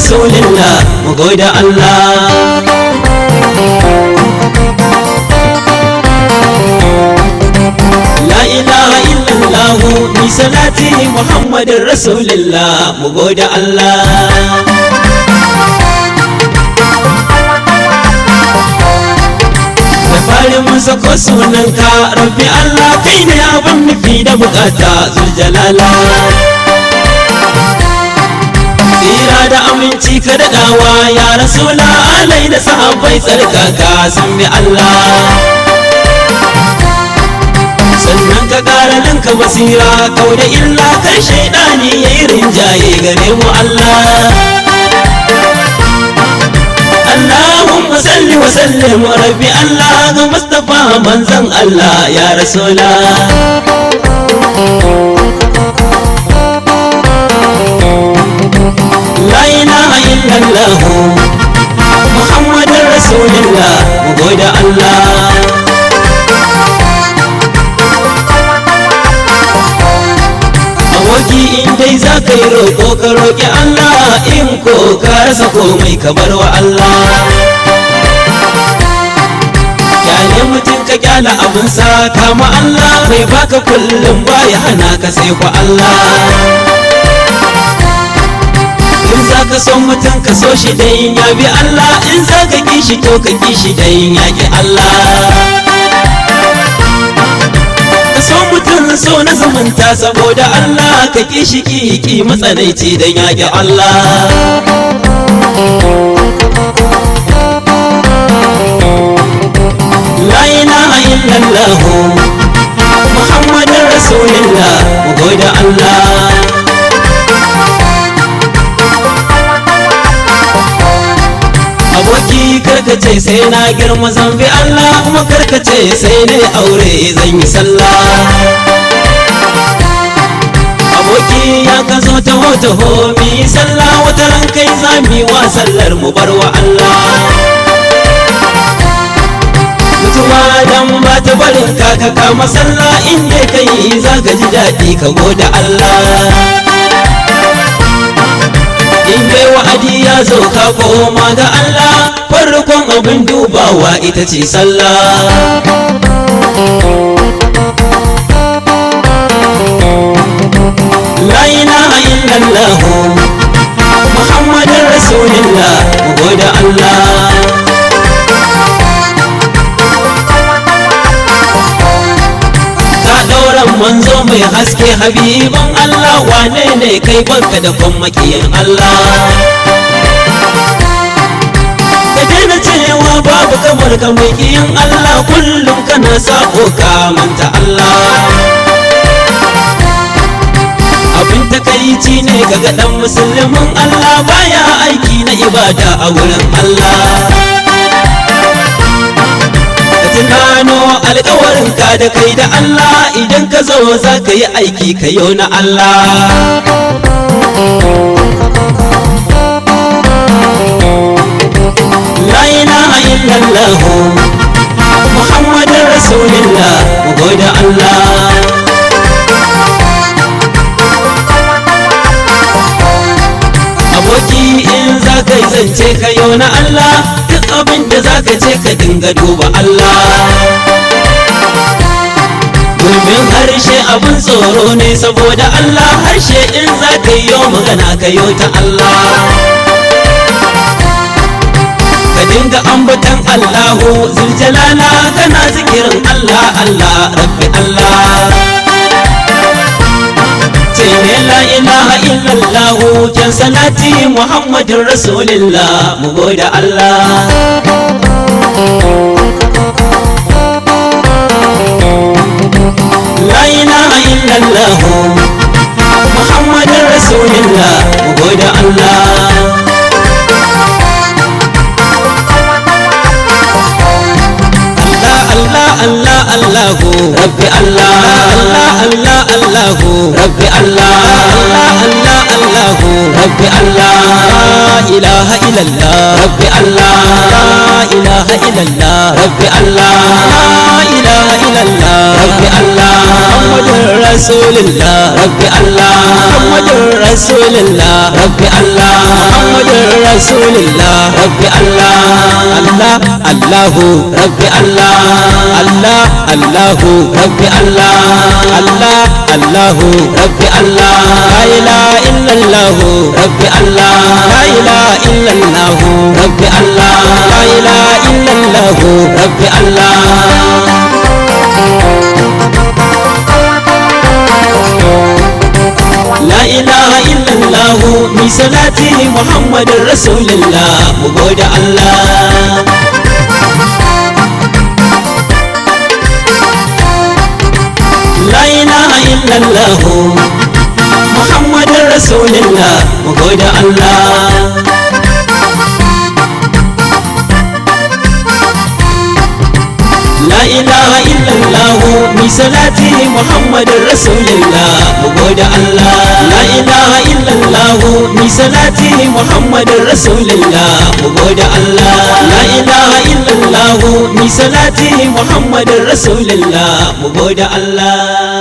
rasulillah mu gode Allah. La ilaha illallah ni salati muhammadin rasulillah mu gode Allah. mun sako sunanka rabbi Allah kai ne abin nufi da bukata zuljalala. Tsira da aminci ka daɗawa ya rasula alai da sahabbai tsarkaka sun bi Allah. Sannan ka ƙara ninka basira kau da illa kan shaidani ya yi rinjaye gare mu Allah. Allahumma salli wa sallim rabbi Allah ga Mustafa manzon Allah ya rasula. La ilaha illallah Muhammadur Rasulullah mu gode Allah. Aboki in dai za ka yi roƙo ka roƙi Allah, in ko ka rasa komai ka bar wa Allah. Kyale mutum ka kyala abinsa kama Allah, mai baka kullum baya hana ka sai ku Allah. In za ka so mutum ka so shi dai ya bi Allah, in za ka ki shi to ka ki shi dai ya ki Allah. So mutum so na zumunta saboda Allah, ka ki shi ki matsanaici dan yaƙi Allah. La ilaha illallah Muhammadur Rasulullah mu gode Allah. Aboki karkace sai na girma zan bi Allah, kuma karkace sai na aure zan yi sallah. Aboki ya ka zo taho mi sallah, wata ran kai za mi wa sallar mu bar wa Allah. Mutuwa dan ba ta barin ka ka kama sallah, in dai kai za ka ji daɗi ka gode Allah. In dai wa'adi ya zo ka koma ga Allah, farkon abin dubawa ita ce sallah. La ilaha illallah Muhammadur Rasulullah mu gode Allah. Ka ɗauran manzo mai haske habiban Allah, wane ne kai banka da kwan makiyin Allah. Ka daina cewa babu kamar ka makiyin Allah, kullum kana sako ka manta Allah. Abin takaici ne ga dan musulmin Allah, baya aiki na ibada a wurin Allah. Ka tunano alƙawarin ka da kai da Allah, idan ka zo za ka yi aiki ka yau na Allah. La ilaha illallah Muhammadur Rasulullah mu gode Allah. Aboki in za ka yi zance ka yau na Allah, duk abin da za ka ce ka dinga duba Allah. Domin harshe abin tsoro ne saboda Allah, harshe in za ka yi yau magana ka yau ta Allah. Ka dinga ambatan Allahu zuljalala, kana zikirin Allah Allah rabbi Allah. Ne la ilaha illallah kyan salati Muhammadin Rasulullah mu gode Allah. La ilaha illallah Muhammadin Rasulullah mu gode Allah. Allah Allahu Rabbi Allah, Allah Allahu Rabbi Allah, Allah Allahu Rabbi Allah. ilaha illallah rabbi Allah la ilaha illallah rabbi Allah la ilaha illallah rabbi Allah muhammadur rasulullah rabbi Allah muhammadur rasulullah rabbi Allah muhammadur rasulullah rabbi Allah Allah Allahu rabbi Allah Allah Allahu rabbi Allah Allah Allahu rabbi Allah la ilaha illallah rabbi Allah la ilaha illallah rabbi Allah la ilaha illallah rabbi Allah la ilaha illallah mi salati muhammadur rasulullah mu gode Allah la ilaha illallah muhammadur rasulullah mu gode Allah la ilaha illallah mi salati muhammadur rasulullah mu gode Allah la ilaha illallah mi salati muhammadur rasulullah mu gode Allah la ilaha illallah mi salati muhammadur rasulullah mu gode Allah